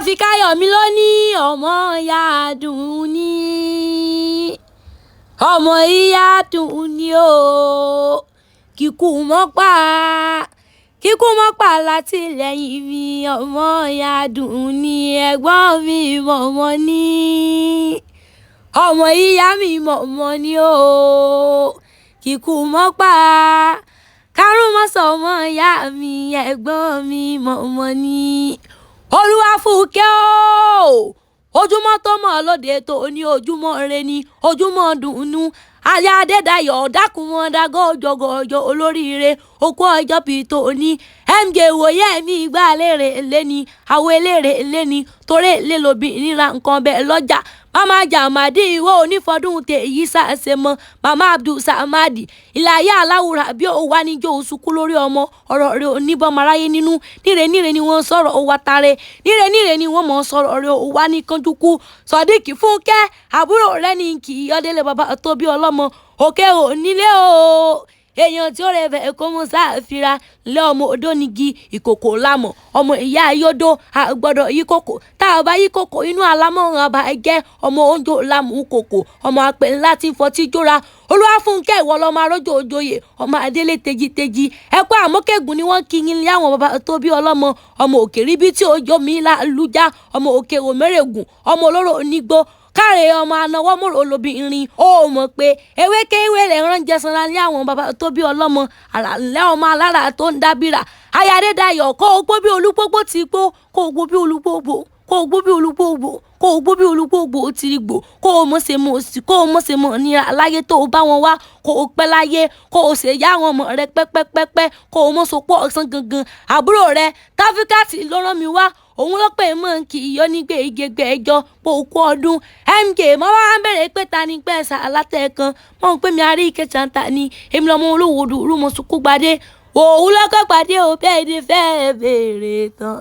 Fikayomi ló ní ọmọ ìyá dùn ní ọmọ ìyá dùn ní o kíkú mọ́ pa láti lẹ́yìn mi ọmọ ìyá dùn ní ẹ̀gbọ́n mi mọ̀mọ́ ní ọmọ ìyá mi mọ̀mọ́ ní o kíkú mọ́ pa kárùn mọ́ sọ ọmọ ìyá mi ẹ̀gbọ́n mi mọ̀mọ́ ní Olúwafúnkẹ́ o ojúmọ́ tó mọ́ lóde tó ní ojúmọ́ re ni ojúmọ́ dùnnú aya Adédayọ̀ dákun wọn dágọ́jọgọ́jọ olóríire okú ọjọ́ bíi tó ní MJ wòye mi gbá lérè lẹ́ni àwọn eléré lẹ́ni torí lè lóbi níra nǹkan bẹ́ẹ̀ lọ́jà mama jamadi ìwọ onífọdún tẹ èyí ṣàṣẹ mọ mama Abdul Samadi ìlàyé aláwùrà bí ó wà níjó oṣùkú lórí ọmọ ọ̀rọ̀ rẹ̀ oníbọmaráyé nínú níre ni wọ́n sọ̀rọ̀ ó wá tare níre ni wọ́n mọ̀ sọ̀rọ̀ rẹ̀ ó wá ní kánjúkú Sodiq Fúnkẹ́ àbúrò rẹ̀ ní kì í yọdẹlẹ bàbá tó bí ọlọ́mọ òkè ò nílé o èèyàn tí ó rẹ fẹ́ kó mú sáfìrà lé ọmọ odónigi ìkòkò lámọ̀ ọmọ ìyá ayódó àgbọ̀dọ̀ yí kòkò tá a bá yí kòkò inú alámọ̀ràn àbá ẹgẹ́ ọmọ oúnjẹ lámù kòkò ọmọ àpè ńlá tí ń fọtí jóra Olúwafúnkẹ́ ìwọ lọmọ arójò òjòyè ọmọ adélé tejiteji ẹ̀kọ́ àmọ́kẹ́gùn ni wọ́n kí yín lé àwọn bàbá tó bí ọlọ́mọ ọmọ òkè ríbi tí ó jó mi lálùjá ọmọ òkè òmèrègùn ọmọ olóró onígbó káre ọmọ anáwọ́ mòrò olóbìnrin ó mọ̀ pé ewékéwé rẹ̀ ránjẹ sanra ní àwọn bàbá tó bí ọlọ́mọ àràlẹ́ ọmọ alára tó ń dábìrà aya Adédayọ̀ kó o gbó bí olúpópó ti gbó kó o gbó bí olúpópó kó o gbó bí olúpópó kó o gbó bí olúpópó ti rí gbò kó o mọ̀ ṣe mọ̀ sí kó o mọ̀ ṣe mọ̀ ní aláyé tó o bá wọn wá kó o pẹ́ láyé kó o ṣe yá àwọn ọmọ rẹ pẹ́pẹ́pẹ́pẹ́ kó o mọ̀ sopọ̀ ọ̀sán gangan àbúrò rẹ Táfíkàtì ló rán mi wá òun ló pè mọ́ kí iyọ́ nígbè igégbè ẹjọ́ pé òkú ọdún MK mọ́ wá ń bèrè pé ta ni pẹ́ẹ́sà alátẹ̀ẹ̀kan mọ́ ń pè mí arí ìkẹsàntà ni èmi lọ́mọ olówó dùrú mọ́ sùkú gbadé òun lọ́kọ̀ gbadé ò bẹ́ẹ̀ ni fẹ́ẹ́ bèrè tán.